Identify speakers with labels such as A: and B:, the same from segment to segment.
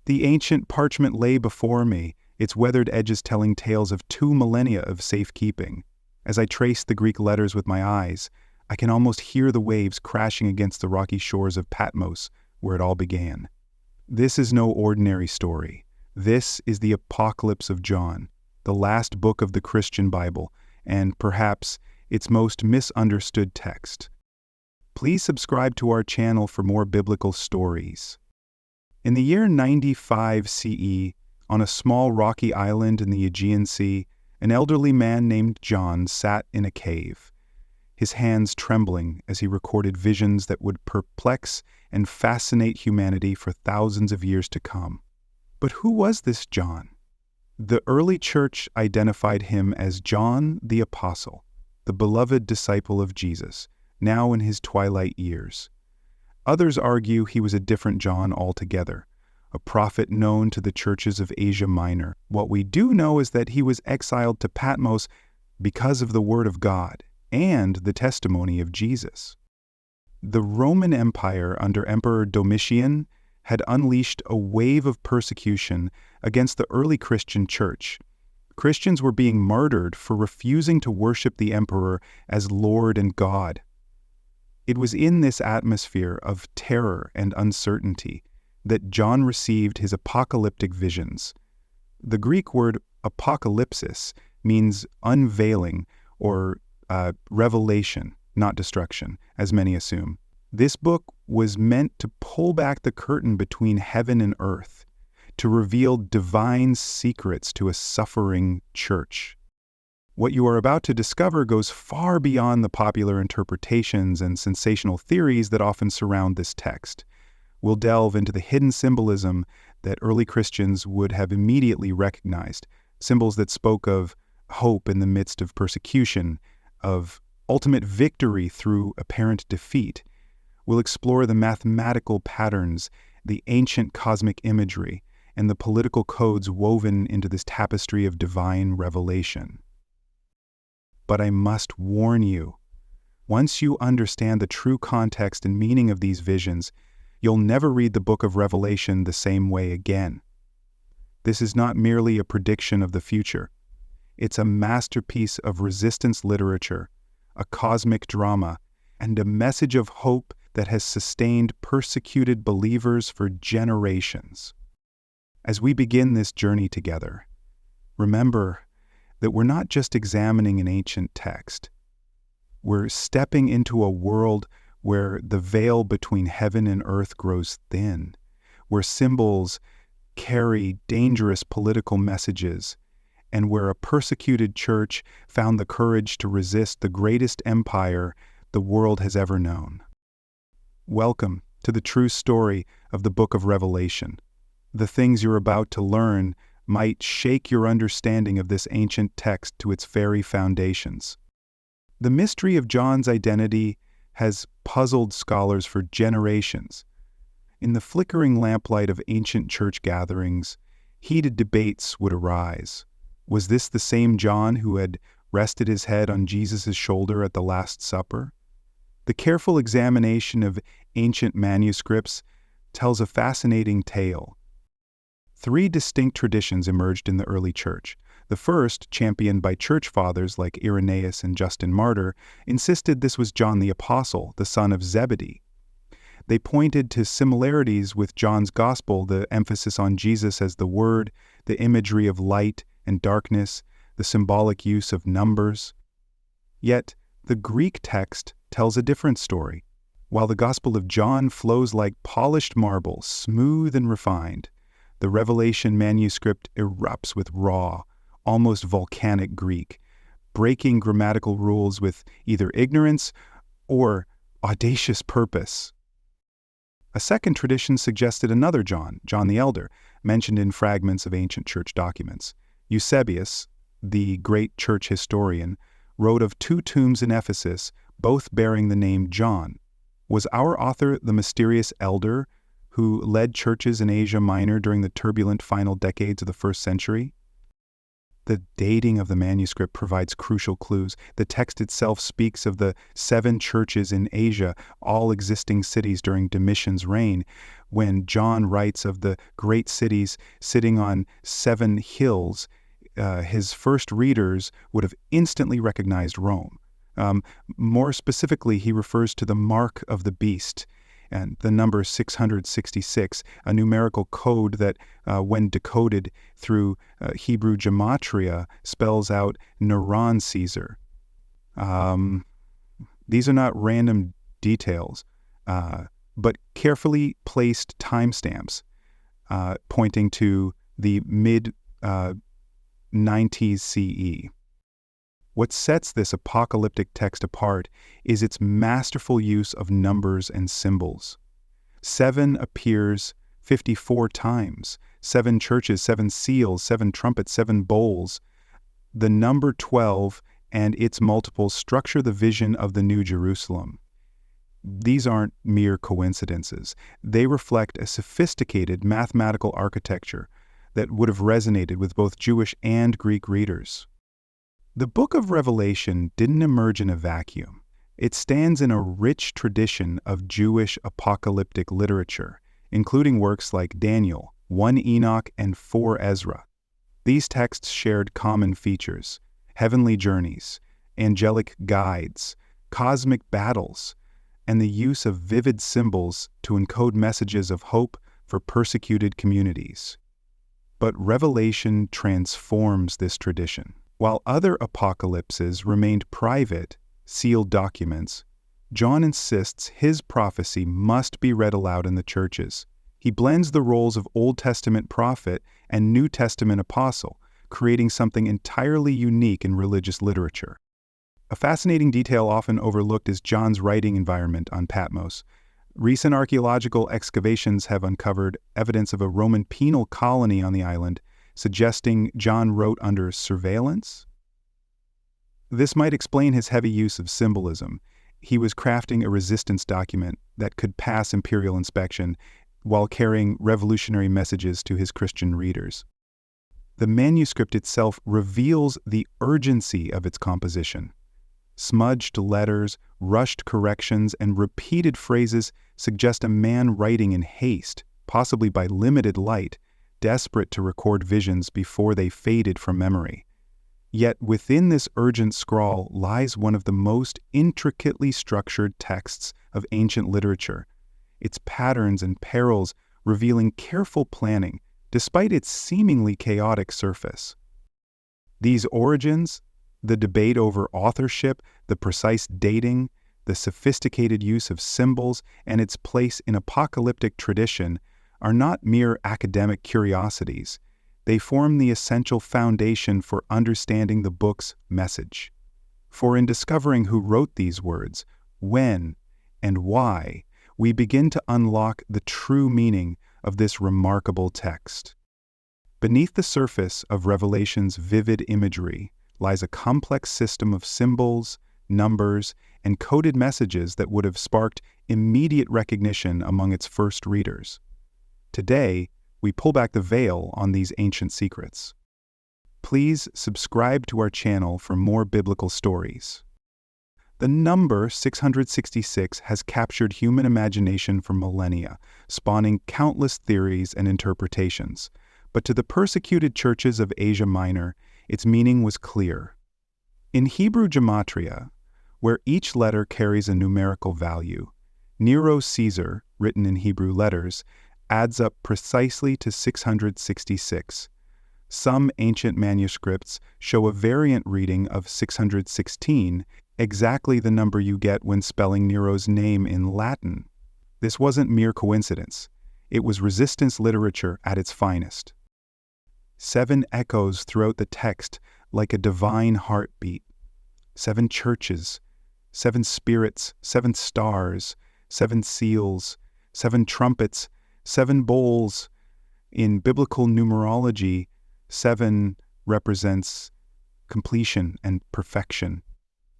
A: The ancient parchment lay before me, its weathered edges telling tales of 2 millennia of safekeeping. As I traced the Greek letters with my eyes, I can almost hear the waves crashing against the rocky shores of Patmos, where it all began. This is no ordinary story. This is the Apocalypse of John, the last book of the Christian Bible, and perhaps its most misunderstood text. Please subscribe to our channel for more biblical stories. In the year 95 CE, on a small rocky island in the Aegean Sea, an elderly man named John sat in a cave, his hands trembling as he recorded visions that would perplex and fascinate humanity for thousands of years to come. But who was this John? The early church identified him as John the Apostle, the beloved disciple of Jesus, now in his twilight years. Others argue he was a different John altogether, a prophet known to the churches of Asia Minor. What we do know is that he was exiled to Patmos because of the Word of God and the testimony of Jesus. The Roman Empire under Emperor Domitian had unleashed a wave of persecution against the early Christian church. Christians were being martyred for refusing to worship the emperor as Lord and God. It was in this atmosphere of terror and uncertainty that John received his apocalyptic visions. The Greek word apocalypsis means unveiling or revelation, not destruction, as many assume. This book was meant to pull back the curtain between heaven and earth, to reveal divine secrets to a suffering church. What you are about to discover goes far beyond the popular interpretations and sensational theories that often surround this text. We'll delve into the hidden symbolism that early Christians would have immediately recognized, symbols that spoke of hope in the midst of persecution, of ultimate victory through apparent defeat. We'll explore the mathematical patterns, the ancient cosmic imagery, and the political codes woven into this tapestry of divine revelation. But I must warn you, once you understand the true context and meaning of these visions, you'll never read the book of Revelation the same way again. This is not merely a prediction of the future. It's a masterpiece of resistance literature, a cosmic drama, and a message of hope that has sustained persecuted believers for generations. As we begin this journey together, remember that we're not just examining an ancient text. We're stepping into a world where the veil between heaven and earth grows thin, where symbols carry dangerous political messages, and where a persecuted church found the courage to resist the greatest empire the world has ever known. Welcome to the true story of the book of Revelation. The things you're about to learn might shake your understanding of this ancient text to its very foundations. The mystery of John's identity has puzzled scholars for generations. In the flickering lamplight of ancient church gatherings, heated debates would arise. Was this the same John who had rested his head on Jesus' shoulder at the Last Supper? The careful examination of ancient manuscripts tells a fascinating tale. 3 distinct traditions emerged in the early church. The first, championed by church fathers like Irenaeus and Justin Martyr, insisted this was John the Apostle, the son of Zebedee. They pointed to similarities with John's Gospel, the emphasis on Jesus as the Word, the imagery of light and darkness, the symbolic use of numbers. Yet, the Greek text tells a different story. While the Gospel of John flows like polished marble, smooth and refined, the Revelation manuscript erupts with raw, almost volcanic Greek, breaking grammatical rules with either ignorance or audacious purpose. A second tradition suggested another John, John the Elder, mentioned in fragments of ancient church documents. Eusebius, the great church historian, wrote of 2 tombs in Ephesus, both bearing the name John. Was our author the mysterious elder who led churches in Asia Minor during the turbulent final decades of the 1st century? The dating of the manuscript provides crucial clues. The text itself speaks of the 7 churches in Asia, all existing cities during Domitian's reign. When John writes of the great cities sitting on 7 hills, his first readers would have instantly recognized Rome. More specifically, he refers to the mark of the beast and the number 666, a numerical code that, when decoded through Hebrew gematria, spells out Neron Caesar. These are not random details, but carefully placed timestamps pointing to the mid-90s CE. What sets this apocalyptic text apart is its masterful use of numbers and symbols. 7 appears 54 times, 7 churches, 7 seals, 7 trumpets, 7 bowls. The number 12 and its multiples structure the vision of the New Jerusalem. These aren't mere coincidences. They reflect a sophisticated mathematical architecture that would have resonated with both Jewish and Greek readers. The book of Revelation didn't emerge in a vacuum. It stands in a rich tradition of Jewish apocalyptic literature, including works like Daniel, 1 Enoch, and 4 Ezra. These texts shared common features: heavenly journeys, angelic guides, cosmic battles, and the use of vivid symbols to encode messages of hope for persecuted communities. But Revelation transforms this tradition. While other apocalypses remained private, sealed documents, John insists his prophecy must be read aloud in the churches. He blends the roles of Old Testament prophet and New Testament apostle, creating something entirely unique in religious literature. A fascinating detail often overlooked is John's writing environment on Patmos. Recent archaeological excavations have uncovered evidence of a Roman penal colony on the island, suggesting John wrote under surveillance. This might explain his heavy use of symbolism. He was crafting a resistance document that could pass imperial inspection while carrying revolutionary messages to his Christian readers. The manuscript itself reveals the urgency of its composition. Smudged letters, rushed corrections, and repeated phrases suggest a man writing in haste, possibly by limited light, desperate to record visions before they faded from memory. Yet within this urgent scrawl lies one of the most intricately structured texts of ancient literature, its patterns and perils revealing careful planning despite its seemingly chaotic surface. These origins, the debate over authorship, the precise dating, the sophisticated use of symbols, and its place in apocalyptic tradition are not mere academic curiosities. They form the essential foundation for understanding the book's message. For in discovering who wrote these words, when, and why, we begin to unlock the true meaning of this remarkable text. Beneath the surface of Revelation's vivid imagery lies a complex system of symbols, numbers, and coded messages that would have sparked immediate recognition among its first readers. Today, we pull back the veil on these ancient secrets. Please subscribe to our channel for more biblical stories. The number 666 has captured human imagination for millennia, spawning countless theories and interpretations. But to the persecuted churches of Asia Minor, its meaning was clear. In Hebrew gematria, where each letter carries a numerical value, Nero Caesar, written in Hebrew letters, adds up precisely to 666. Some ancient manuscripts show a variant reading of 616, exactly the number you get when spelling Nero's name in Latin. This wasn't mere coincidence. It was resistance literature at its finest. 7 echoes throughout the text like a divine heartbeat. 7 churches, 7 spirits, 7 stars, 7 seals, 7 trumpets, 7 bowls. In biblical numerology, 7 represents completion and perfection.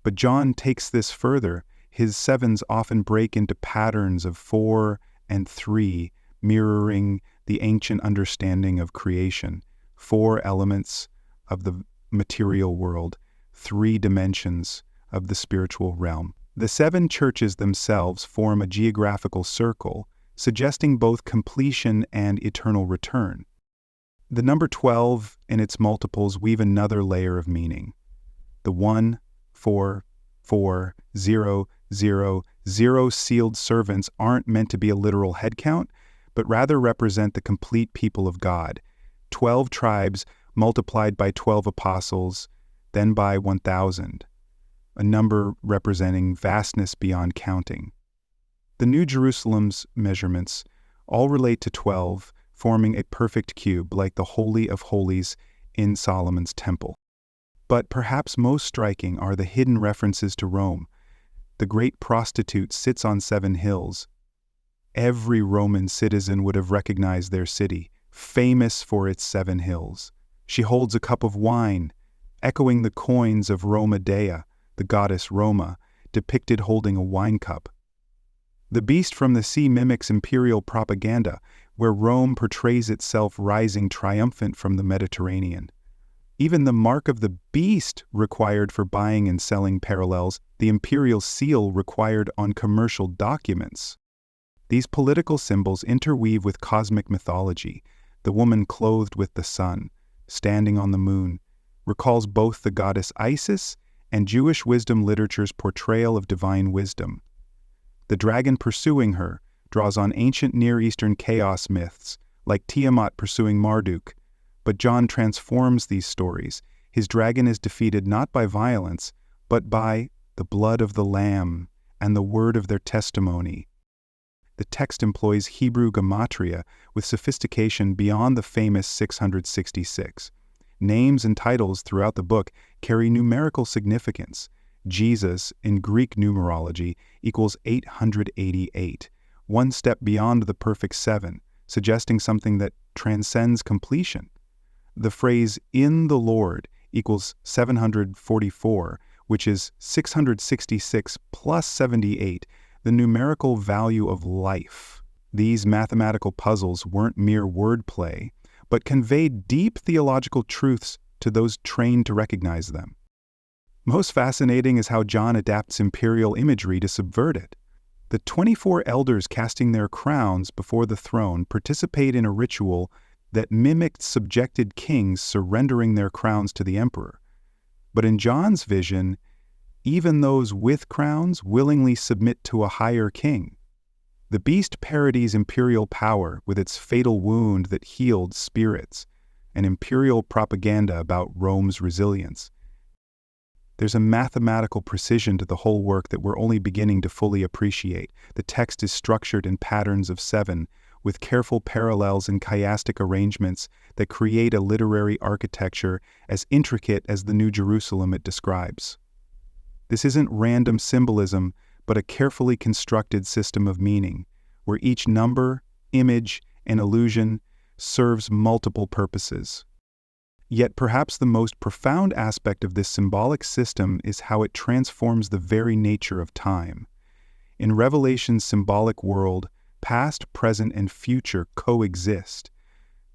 A: But John takes this further. His 7s often break into patterns of 4 and 3, mirroring the ancient understanding of creation. 4 elements of the material world, 3 dimensions of the spiritual realm. The 7 churches themselves form a geographical circle, suggesting both completion and eternal return. The number 12 and its multiples weave another layer of meaning. The 1, 4, 4, 0, 0, 0 sealed servants aren't meant to be a literal head count, but rather represent the complete people of God. 12 tribes multiplied by 12 apostles, then by 1,000, a number representing vastness beyond counting. The New Jerusalem's measurements all relate to 12, forming a perfect cube like the Holy of Holies in Solomon's temple. But perhaps most striking are the hidden references to Rome. The great prostitute sits on 7 hills. Every Roman citizen would have recognized their city, famous for its 7 hills. She holds a cup of wine, echoing the coins of Roma Dea, the goddess Roma, depicted holding a wine cup. The beast from the sea mimics imperial propaganda, where Rome portrays itself rising triumphant from the Mediterranean. Even the mark of the beast required for buying and selling parallels the imperial seal required on commercial documents. These political symbols interweave with cosmic mythology. The woman clothed with the sun, standing on the moon, recalls both the goddess Isis and Jewish wisdom literature's portrayal of divine wisdom. The dragon pursuing her draws on ancient Near Eastern chaos myths, like Tiamat pursuing Marduk, but John transforms these stories. His dragon is defeated not by violence, but by the blood of the Lamb and the word of their testimony. The text employs Hebrew gematria with sophistication beyond the famous 666. Names and titles throughout the book carry numerical significance. Jesus, in Greek numerology, equals 888, one step beyond the perfect 7, suggesting something that transcends completion. The phrase, "in the Lord," equals 744, which is 666 plus 78, the numerical value of life. These mathematical puzzles weren't mere wordplay, but conveyed deep theological truths to those trained to recognize them. Most fascinating is how John adapts imperial imagery to subvert it. The 24 elders casting their crowns before the throne participate in a ritual that mimicked subjected kings surrendering their crowns to the emperor. But in John's vision, even those with crowns willingly submit to a higher king. The beast parodies imperial power with its fatal wound that healed spirits, and imperial propaganda about Rome's resilience. There's a mathematical precision to the whole work that we're only beginning to fully appreciate. The text is structured in patterns of 7, with careful parallels and chiastic arrangements that create a literary architecture as intricate as the New Jerusalem it describes. This isn't random symbolism, but a carefully constructed system of meaning, where each number, image, and illusion serves multiple purposes. Yet perhaps the most profound aspect of this symbolic system is how it transforms the very nature of time. In Revelation's symbolic world, past, present, and future coexist.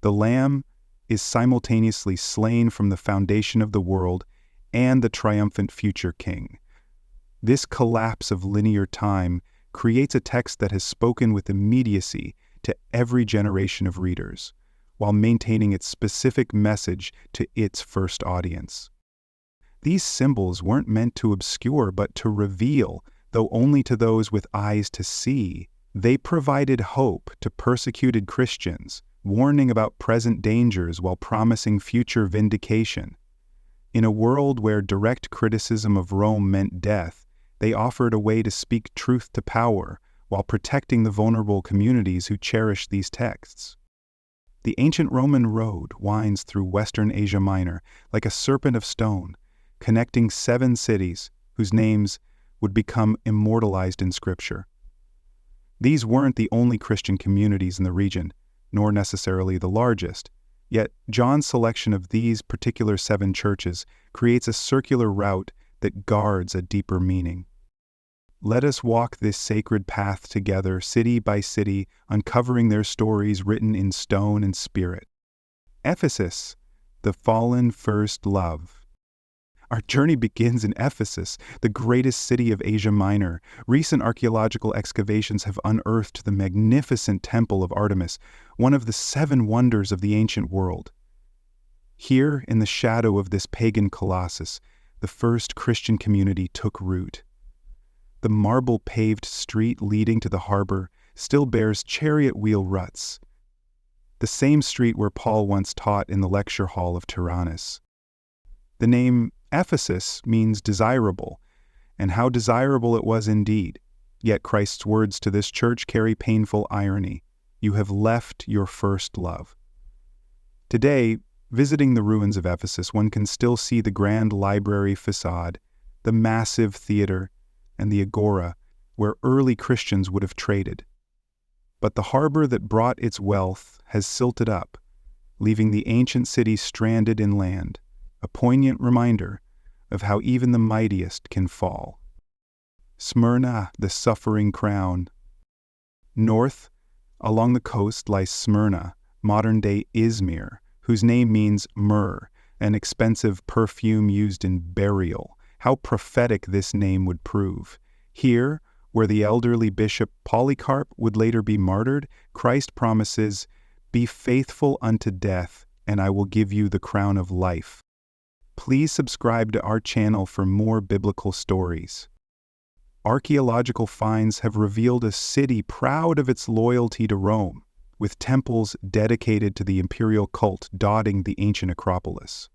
A: The Lamb is simultaneously slain from the foundation of the world and the triumphant future king. This collapse of linear time creates a text that has spoken with immediacy to every generation of readers, while maintaining its specific message to its first audience. These symbols weren't meant to obscure but to reveal, though only to those with eyes to see. They provided hope to persecuted Christians, warning about present dangers while promising future vindication. In a world where direct criticism of Rome meant death, they offered a way to speak truth to power while protecting the vulnerable communities who cherished these texts. The ancient Roman road winds through Western Asia Minor like a serpent of stone, connecting 7 cities whose names would become immortalized in Scripture. These weren't the only Christian communities in the region, nor necessarily the largest. Yet John's selection of these particular 7 churches creates a circular route that guards a deeper meaning. Let us walk this sacred path together, city by city, uncovering their stories written in stone and spirit. Ephesus, the fallen first love. Our journey begins in Ephesus, the greatest city of Asia Minor. Recent archaeological excavations have unearthed the magnificent Temple of Artemis, one of the 7 wonders of the ancient world. Here, in the shadow of this pagan colossus, the first Christian community took root. The marble-paved street leading to the harbor still bears chariot wheel ruts, the same street where Paul once taught in the lecture hall of Tyrannus. The name Ephesus means desirable, and how desirable it was indeed. Yet Christ's words to this church carry painful irony. You have left your first love. Today, visiting the ruins of Ephesus, one can still see the grand library facade, the massive theater, and the agora where early Christians would have traded. But the harbor that brought its wealth has silted up, leaving the ancient city stranded inland, a poignant reminder of how even the mightiest can fall. Smyrna, the suffering crown. North, along the coast, lies Smyrna, modern-day Izmir, whose name means myrrh, an expensive perfume used in burial. How prophetic this name would prove. Here, where the elderly bishop Polycarp would later be martyred, Christ promises, "Be faithful unto death, and I will give you the crown of life." Please subscribe to our channel for more biblical stories. Archaeological finds have revealed a city proud of its loyalty to Rome, with temples dedicated to the imperial cult dotting the ancient Acropolis.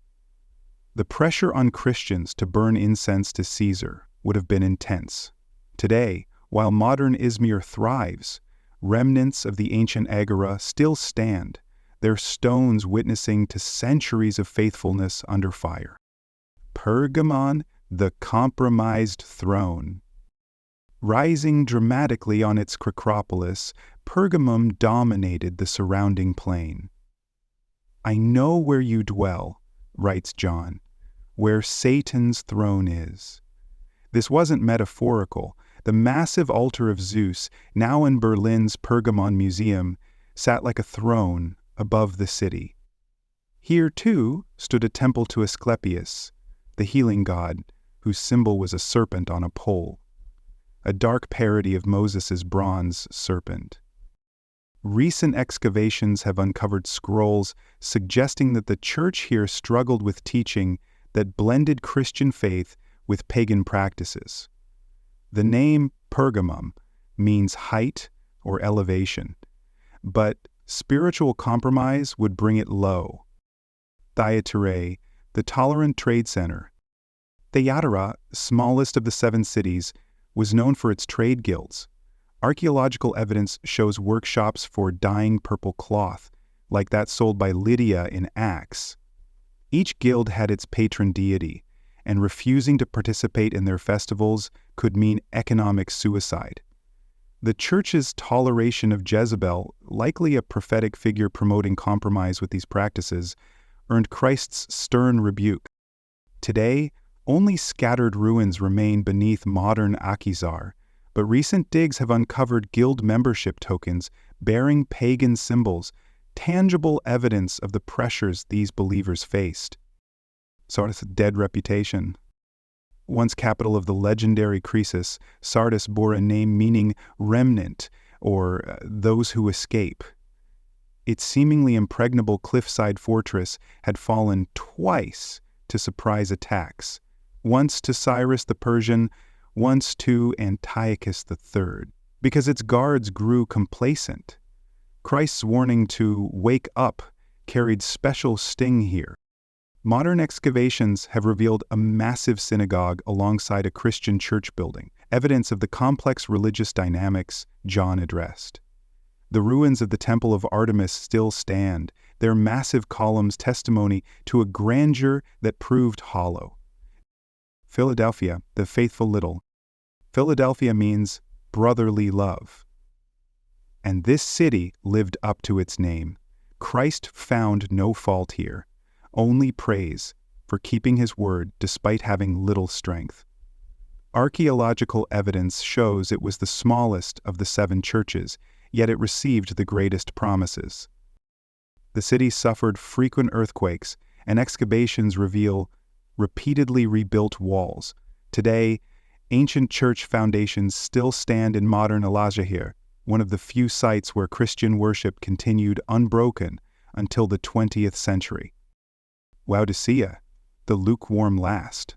A: The pressure on Christians to burn incense to Caesar would have been intense. Today, while modern Izmir thrives, remnants of the ancient agora still stand, their stones witnessing to centuries of faithfulness under fire. Pergamon, the compromised throne. Rising dramatically on its Acropolis, Pergamum dominated the surrounding plain. "I know where you dwell," writes John, "where Satan's throne is." This wasn't metaphorical. The massive altar of Zeus, now in Berlin's Pergamon Museum, sat like a throne above the city. Here, too, stood a temple to Asclepius, the healing god, whose symbol was a serpent on a pole, a dark parody of Moses' bronze serpent. Recent excavations have uncovered scrolls suggesting that the church here struggled with teaching that blended Christian faith with pagan practices. The name Pergamum means height or elevation, but spiritual compromise would bring it low. Thyatira, the tolerant trade center. Thyatira, smallest of the 7 cities, was known for its trade guilds. Archaeological evidence shows workshops for dyeing purple cloth, like that sold by Lydia in Acts. Each guild had its patron deity, and refusing to participate in their festivals could mean economic suicide. The church's toleration of Jezebel, likely a prophetic figure promoting compromise with these practices, earned Christ's stern rebuke. Today, only scattered ruins remain beneath modern Akhisar, but recent digs have uncovered guild membership tokens bearing pagan symbols, tangible evidence of the pressures these believers faced. Sardis' dead reputation. Once capital of the legendary Croesus, Sardis bore a name meaning remnant, or those who escape. Its seemingly impregnable cliffside fortress had fallen twice to surprise attacks, once to Cyrus the Persian, once to Antiochus III, because its guards grew complacent. Christ's warning to wake up carried special sting here. Modern excavations have revealed a massive synagogue alongside a Christian church building, evidence of the complex religious dynamics John addressed. The ruins of the Temple of Artemis still stand, their massive columns testimony to a grandeur that proved hollow. Philadelphia, the faithful little. Philadelphia means brotherly love. And this city lived up to its name. Christ found no fault here, only praise for keeping his word despite having little strength. Archaeological evidence shows it was the smallest of the 7 churches, yet it received the greatest promises. The city suffered frequent earthquakes, and excavations reveal repeatedly rebuilt walls. Today, ancient church foundations still stand in modern Al-Azhar, one of the few sites where Christian worship continued unbroken until the 20th century. Laodicea, the lukewarm last.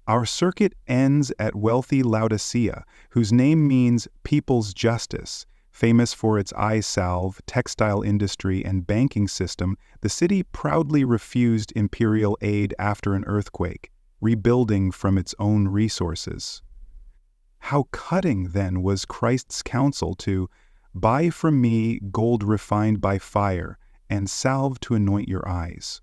A: Our circuit ends at wealthy Laodicea, whose name means people's justice. Famous for its eye salve, textile industry, and banking system, the city proudly refused imperial aid after an earthquake, rebuilding from its own resources. How cutting, then, was Christ's counsel to buy from me gold refined by fire and salve to anoint your eyes.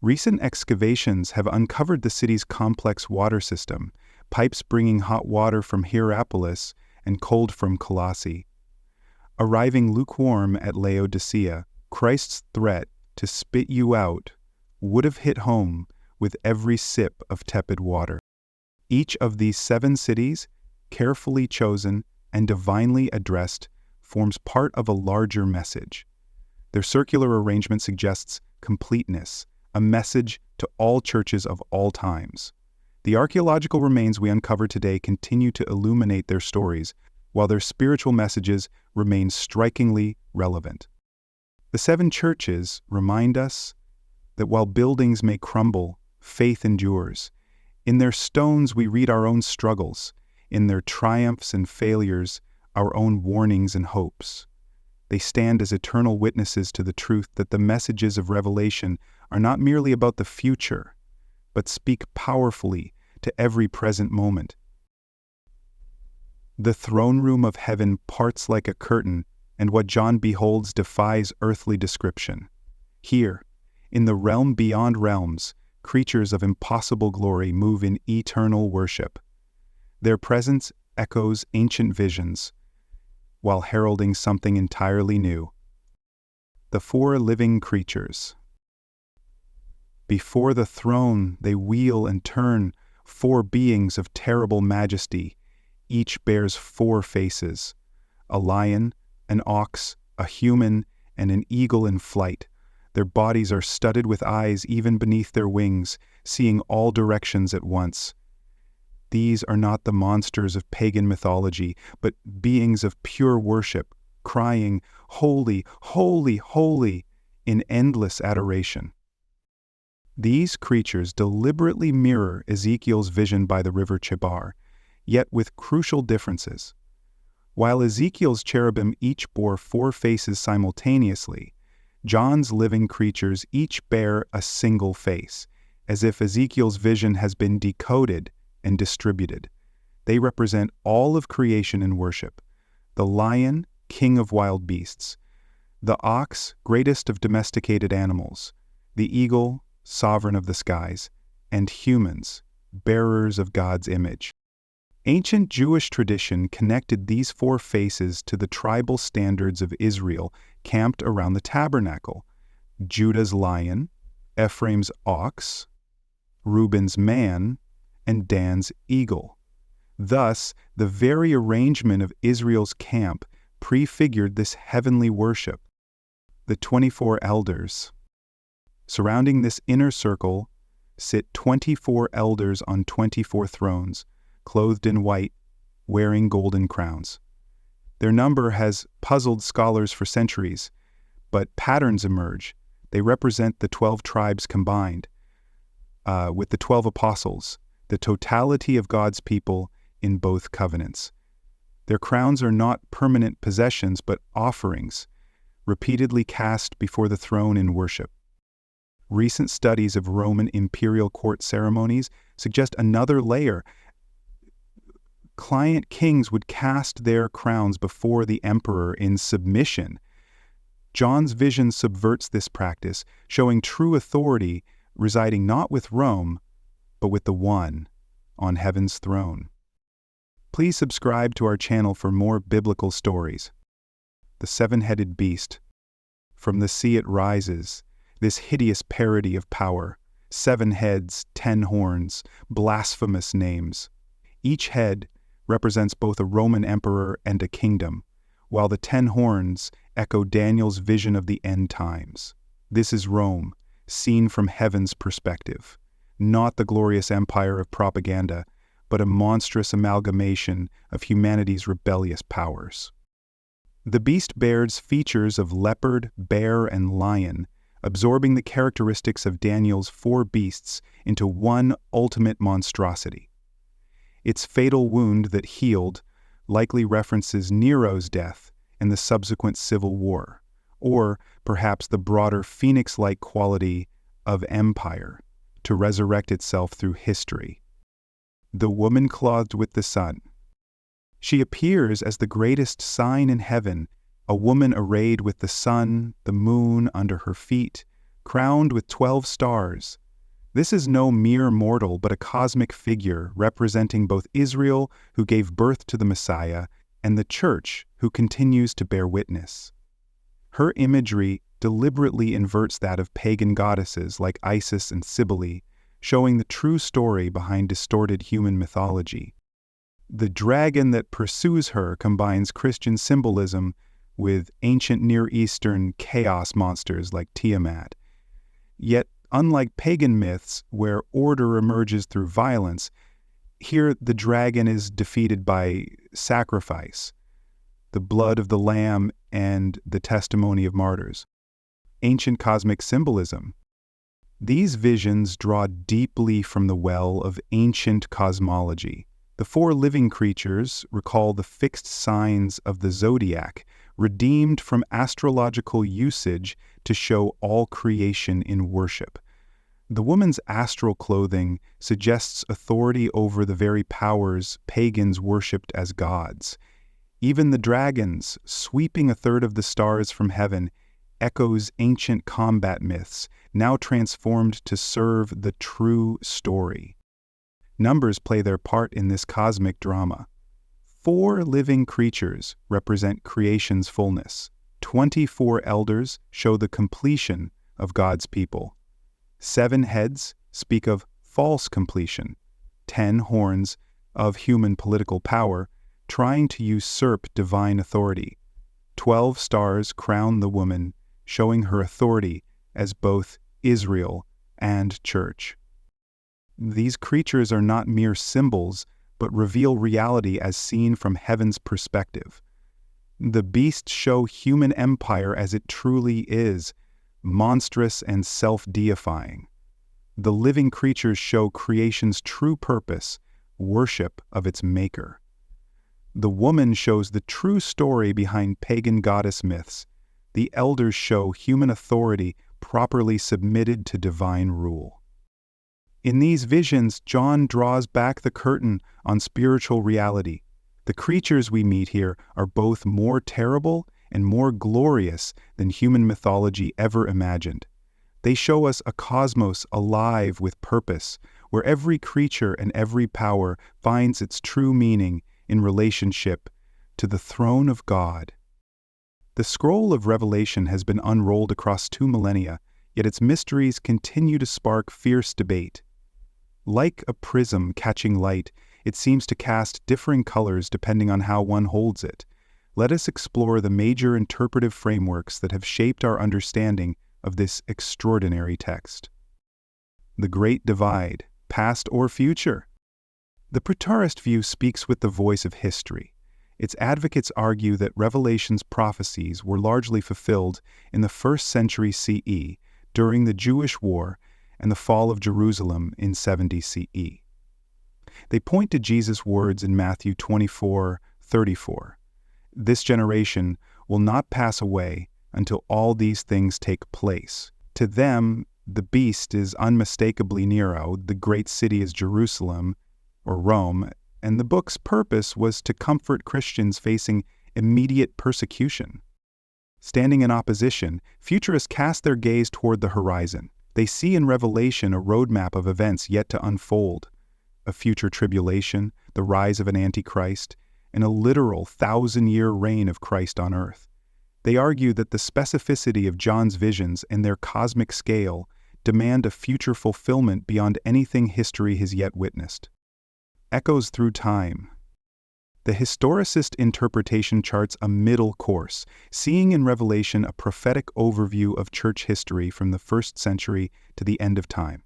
A: Recent excavations have uncovered the city's complex water system, pipes bringing hot water from Hierapolis and cold from Colossae. Arriving lukewarm at Laodicea, Christ's threat to spit you out would have hit home with every sip of tepid water. Each of these 7 cities, carefully chosen and divinely addressed, forms part of a larger message. Their circular arrangement suggests completeness, a message to all churches of all times. The archaeological remains we uncover today continue to illuminate their stories, while their spiritual messages remain strikingly relevant. The 7 churches remind us that while buildings may crumble, faith endures. In their stones we read our own struggles, in their triumphs and failures, our own warnings and hopes. They stand as eternal witnesses to the truth that the messages of Revelation are not merely about the future, but speak powerfully to every present moment. The throne room of heaven parts like a curtain, and what John beholds defies earthly description. Here, in the realm beyond realms, creatures of impossible glory move in eternal worship. Their presence echoes ancient visions, while heralding something entirely new. The 4 living creatures. Before the throne they wheel and turn, 4 beings of terrible majesty. Each bears 4 faces: a lion, an ox, a human, and an eagle in flight. Their bodies are studded with eyes even beneath their wings, seeing all directions at once. These are not the monsters of pagan mythology, but beings of pure worship, crying, "Holy, holy, holy," in endless adoration. These creatures deliberately mirror Ezekiel's vision by the river Chebar, yet with crucial differences. While Ezekiel's cherubim each bore 4 faces simultaneously, John's living creatures each bear a single face, as if Ezekiel's vision has been decoded and distributed. They represent all of creation in worship: the lion, king of wild beasts; the ox, greatest of domesticated animals; the eagle, sovereign of the skies; and humans, bearers of God's image. Ancient Jewish tradition connected these 4 faces to the tribal standards of Israel camped around the tabernacle: Judah's lion, Ephraim's ox, Reuben's man, and Dan's eagle. Thus, the very arrangement of Israel's camp prefigured this heavenly worship. The 24 elders. Surrounding this inner circle sit 24 elders on 24 thrones, clothed in white, wearing golden crowns. Their number has puzzled scholars for centuries, but patterns emerge. They represent the 12 tribes combined, with the 12 apostles, the totality of God's people in both covenants. Their crowns are not permanent possessions, but offerings, repeatedly cast before the throne in worship. Recent studies of Roman imperial court ceremonies suggest another layer. Client kings would cast their crowns before the emperor in submission. John's vision subverts this practice, showing true authority residing not with Rome, but with the One on heaven's throne. Please subscribe to our channel for more biblical stories. The 7-headed beast. From the sea it rises, this hideous parody of power. 7 heads, 10 horns, blasphemous names. Each head represents both a Roman emperor and a kingdom, while the 10 horns echo Daniel's vision of the end times. This is Rome, seen from heaven's perspective. not the glorious empire of propaganda, but a monstrous amalgamation of humanity's rebellious powers. The beast bears features of leopard, bear, and lion, absorbing the characteristics of Daniel's four beasts into one ultimate monstrosity. Its fatal wound that healed likely references Nero's death and the subsequent civil war, or perhaps the broader phoenix-like quality of empire to resurrect itself through history. The woman clothed with the sun. She appears as the greatest sign in heaven, a woman arrayed with the sun, the moon under her feet, crowned with 12 stars. This is no mere mortal but a cosmic figure representing both Israel, who gave birth to the Messiah, and the Church, who continues to bear witness. Her imagery deliberately inverts that of pagan goddesses like Isis and Cybele, showing the true story behind distorted human mythology. The dragon that pursues her combines Christian symbolism with ancient Near Eastern chaos monsters like Tiamat. Yet, unlike pagan myths where order emerges through violence, here the dragon is defeated by sacrifice, the blood of the lamb and the testimony of martyrs. Ancient cosmic symbolism. These visions draw deeply from the well of ancient cosmology. The four living creatures recall the fixed signs of the zodiac, redeemed from astrological usage to show all creation in worship. The woman's astral clothing suggests authority over the very powers pagans worshipped as gods. Even the dragons, sweeping a third of the stars from heaven, echoes ancient combat myths, now transformed to serve the true story. Numbers play their part in this cosmic drama. 4 living creatures represent creation's fullness. 24 elders show the completion of God's people. 7 heads speak of false completion. 10 horns of human political power trying to usurp divine authority. 12 stars crown the woman, showing her authority as both Israel and Church. These creatures are not mere symbols, but reveal reality as seen from heaven's perspective. The beasts show human empire as it truly is, monstrous and self-deifying. The living creatures show creation's true purpose, worship of its maker. The woman shows the true story behind pagan goddess myths. The elders show human authority properly submitted to divine rule. In these visions, John draws back the curtain on spiritual reality. The creatures we meet here are both more terrible and more glorious than human mythology ever imagined. They show us a cosmos alive with purpose, where every creature and every power finds its true meaning in relationship to the throne of God. The scroll of Revelation has been unrolled across 2 millennia, yet its mysteries continue to spark fierce debate. Like a prism catching light, it seems to cast differing colors depending on how one holds it. Let us explore the major interpretive frameworks that have shaped our understanding of this extraordinary text. The Great Divide, past or future. The preterist view speaks with the voice of history. Its advocates argue that Revelation's prophecies were largely fulfilled in the 1st century CE, during the Jewish War and the fall of Jerusalem in 70 CE. They point to Jesus' words in Matthew 24:34. This generation will not pass away until all these things take place. To them, the beast is unmistakably Nero, the great city is Jerusalem, or Rome, and the book's purpose was to comfort Christians facing immediate persecution. Standing in opposition, futurists cast their gaze toward the horizon. They see in Revelation a roadmap of events yet to unfold, a future tribulation, the rise of an antichrist, and a literal 1,000-year reign of Christ on earth. They argue that the specificity of John's visions and their cosmic scale demand a future fulfillment beyond anything history has yet witnessed. Echoes through time. The historicist interpretation charts a middle course, seeing in Revelation a prophetic overview of church history from the 1st century to the end of time.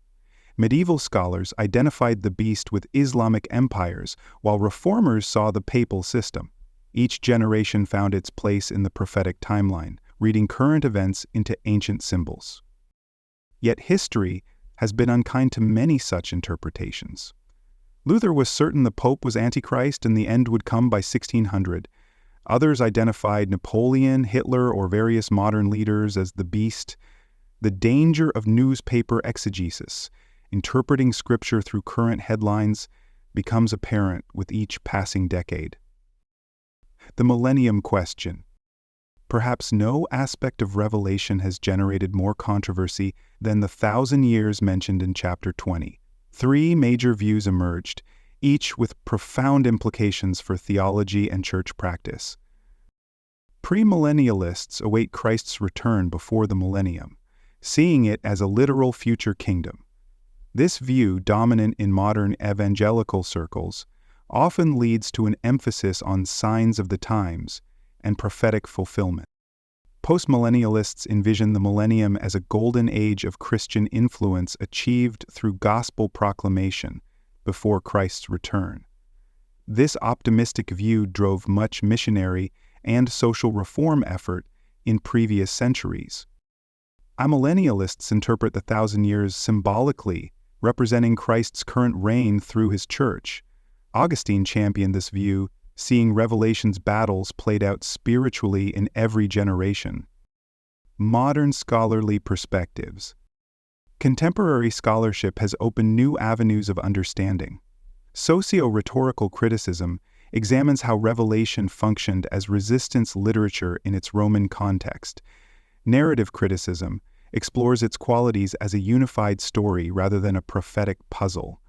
A: Medieval scholars identified the beast with Islamic empires, while reformers saw the papal system. Each generation found its place in the prophetic timeline, reading current events into ancient symbols. Yet history has been unkind to many such interpretations. Luther was certain the Pope was Antichrist and the end would come by 1600. Others identified Napoleon, Hitler, or various modern leaders as the beast. The danger of newspaper exegesis, interpreting scripture through current headlines, becomes apparent with each passing decade. The Millennium Question. Perhaps no aspect of Revelation has generated more controversy than the 1,000 years mentioned in chapter 20. Three major views emerged, each with profound implications for theology and church practice. Premillennialists await Christ's return before the millennium, seeing it as a literal future kingdom. This view, dominant in modern evangelical circles, often leads to an emphasis on signs of the times and prophetic fulfillment. Postmillennialists envision the millennium as a golden age of Christian influence achieved through gospel proclamation before Christ's return. This optimistic view drove much missionary and social reform effort in previous centuries. Amillennialists interpret the 1,000 years symbolically, representing Christ's current reign through his church. Augustine championed this view, seeing Revelation's battles played out spiritually in every generation. Modern scholarly perspectives. Contemporary scholarship has opened new avenues of understanding. Socio-rhetorical criticism examines how Revelation functioned as resistance literature in its Roman context. Narrative criticism explores its qualities as a unified story rather than a prophetic puzzle.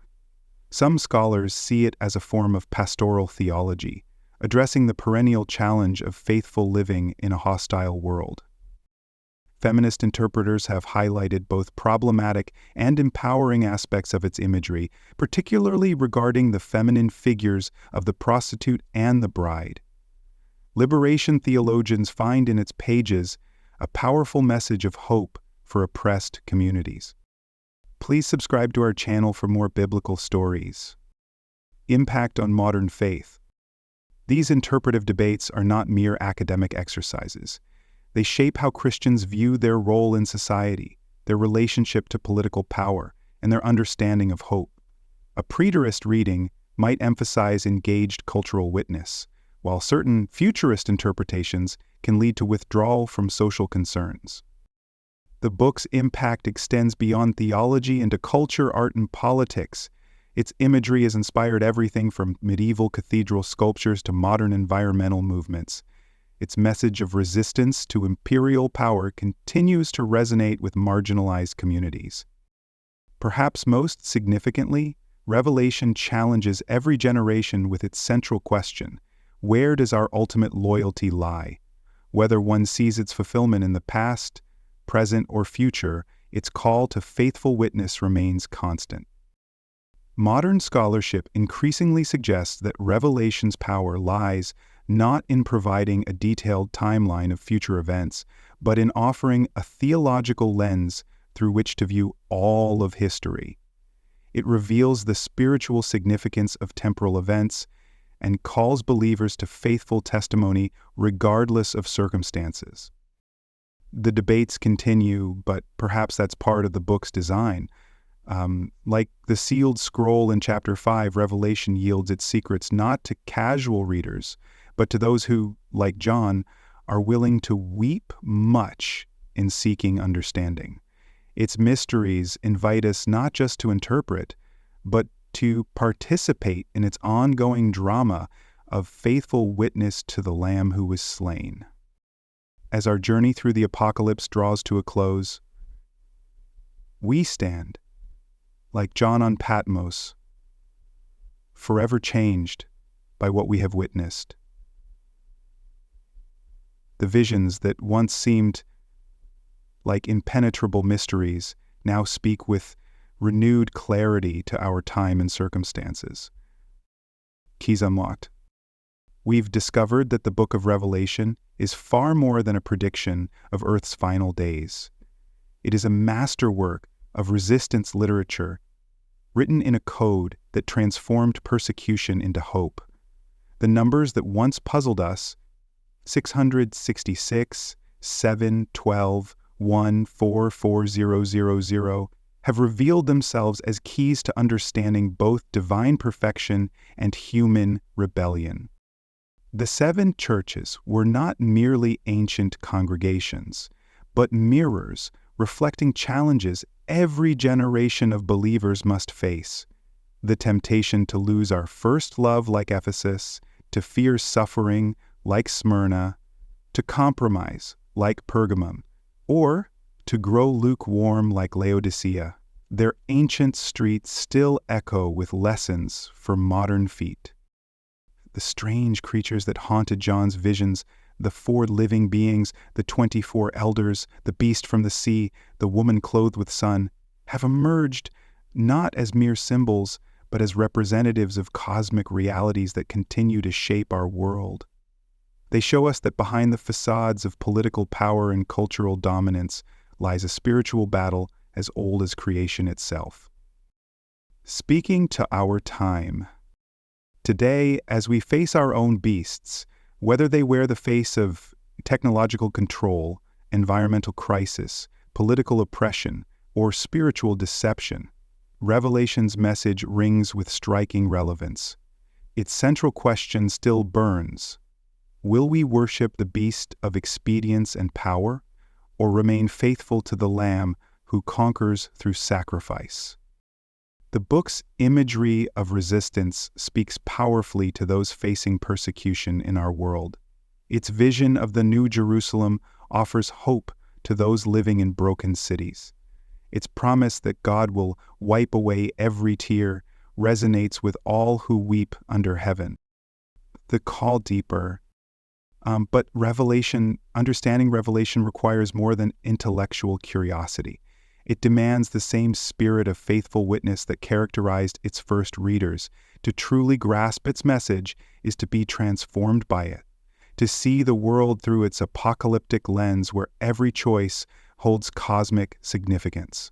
A: Some scholars see it as a form of pastoral theology, addressing the perennial challenge of faithful living in a hostile world. Feminist interpreters have highlighted both problematic and empowering aspects of its imagery, particularly regarding the feminine figures of the prostitute and the bride. Liberation theologians find in its pages a powerful message of hope for oppressed communities. Please subscribe to our channel for more biblical stories. Impact on modern faith. These interpretive debates are not mere academic exercises. They shape how Christians view their role in society, their relationship to political power, and their understanding of hope. A preterist reading might emphasize engaged cultural witness, while certain futurist interpretations can lead to withdrawal from social concerns. The book's impact extends beyond theology into culture, art, and politics. Its imagery has inspired everything from medieval cathedral sculptures to modern environmental movements. Its message of resistance to imperial power continues to resonate with marginalized communities. Perhaps most significantly, Revelation challenges every generation with its central question: where does our ultimate loyalty lie? Whether one sees its fulfillment in the past, present, or future, its call to faithful witness remains constant. Modern scholarship increasingly suggests that Revelation's power lies not in providing a detailed timeline of future events, but in offering a theological lens through which to view all of history. It reveals the spiritual significance of temporal events and calls believers to faithful testimony regardless of circumstances. The debates continue, but perhaps that's part of the book's design. Like the sealed scroll in chapter 5, Revelation yields its secrets not to casual readers, but to those who, like John, are willing to weep much in seeking understanding. Its mysteries invite us not just to interpret, but to participate in its ongoing drama of faithful witness to the Lamb who was slain. As our journey through the apocalypse draws to a close, we stand, like John on Patmos, forever changed by what we have witnessed. The visions that once seemed like impenetrable mysteries now speak with renewed clarity to our time and circumstances. Keys unlocked. We've discovered that the book of Revelation is far more than a prediction of Earth's final days. It is a masterwork of resistance literature written in a code that transformed persecution into hope. The numbers that once puzzled us, 666, 7, 12, 1, 4, 4, 0, 0, 0, have revealed themselves as keys to understanding both divine perfection and human rebellion. The 7 churches were not merely ancient congregations, but mirrors reflecting challenges every generation of believers must face. The temptation to lose our first love like Ephesus, to fear suffering like Smyrna, to compromise like Pergamum, or to grow lukewarm like Laodicea. Their ancient streets still echo with lessons for modern feet. The strange creatures that haunted John's visions, the 4 living beings, the 24 elders, the beast from the sea, the woman clothed with sun, have emerged not as mere symbols, but as representatives of cosmic realities that continue to shape our world. They show us that behind the facades of political power and cultural dominance lies a spiritual battle as old as creation itself. Speaking to our time. Today, as we face our own beasts, whether they wear the face of technological control, environmental crisis, political oppression, or spiritual deception, Revelation's message rings with striking relevance. Its central question still burns. Will we worship the beast of expedience and power, or remain faithful to the Lamb who conquers through sacrifice? The book's imagery of resistance speaks powerfully to those facing persecution in our world. Its vision of the New Jerusalem offers hope to those living in broken cities. Its promise that God will wipe away every tear resonates with all who weep under heaven. The call deeper. But understanding Revelation requires more than intellectual curiosity. It demands the same spirit of faithful witness that characterized its first readers. To truly grasp its message is to be transformed by it, to see the world through its apocalyptic lens where every choice holds cosmic significance.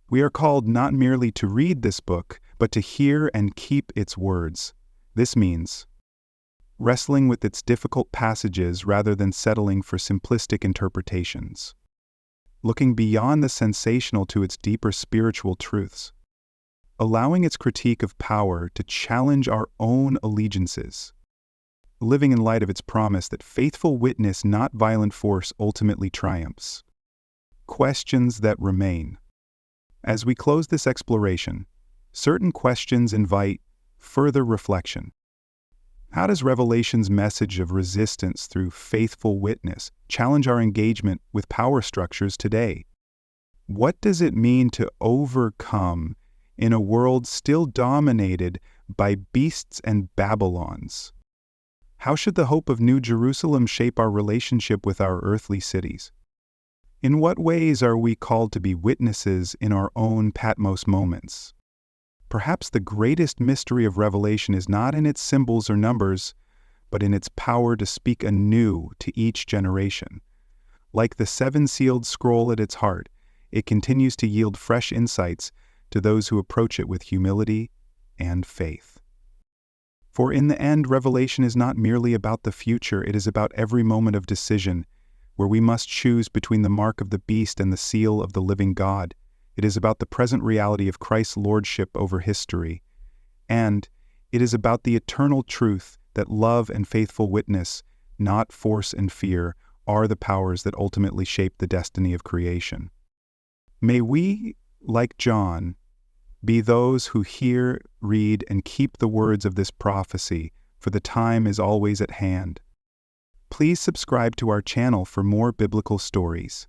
A: We are called not merely to read this book, but to hear and keep its words. This means wrestling with its difficult passages rather than settling for simplistic interpretations, looking beyond the sensational to its deeper spiritual truths, allowing its critique of power to challenge our own allegiances, living in light of its promise that faithful witness, not violent force, ultimately triumphs. Questions that remain. As we close this exploration, certain questions invite further reflection. How does Revelation's message of resistance through faithful witness challenge our engagement with power structures today? What does it mean to overcome in a world still dominated by beasts and Babylons? How should the hope of New Jerusalem shape our relationship with our earthly cities? In what ways are we called to be witnesses in our own Patmos moments? Perhaps the greatest mystery of Revelation is not in its symbols or numbers, but in its power to speak anew to each generation. Like the 7-sealed scroll at its heart, it continues to yield fresh insights to those who approach it with humility and faith. For in the end, Revelation is not merely about the future, it is about every moment of decision, where we must choose between the mark of the beast and the seal of the living God. It is about the present reality of Christ's lordship over history. And it is about the eternal truth that love and faithful witness, not force and fear, are the powers that ultimately shape the destiny of creation. May we, like John, be those who hear, read, and keep the words of this prophecy, for the time is always at hand. Please subscribe to our channel for more biblical stories.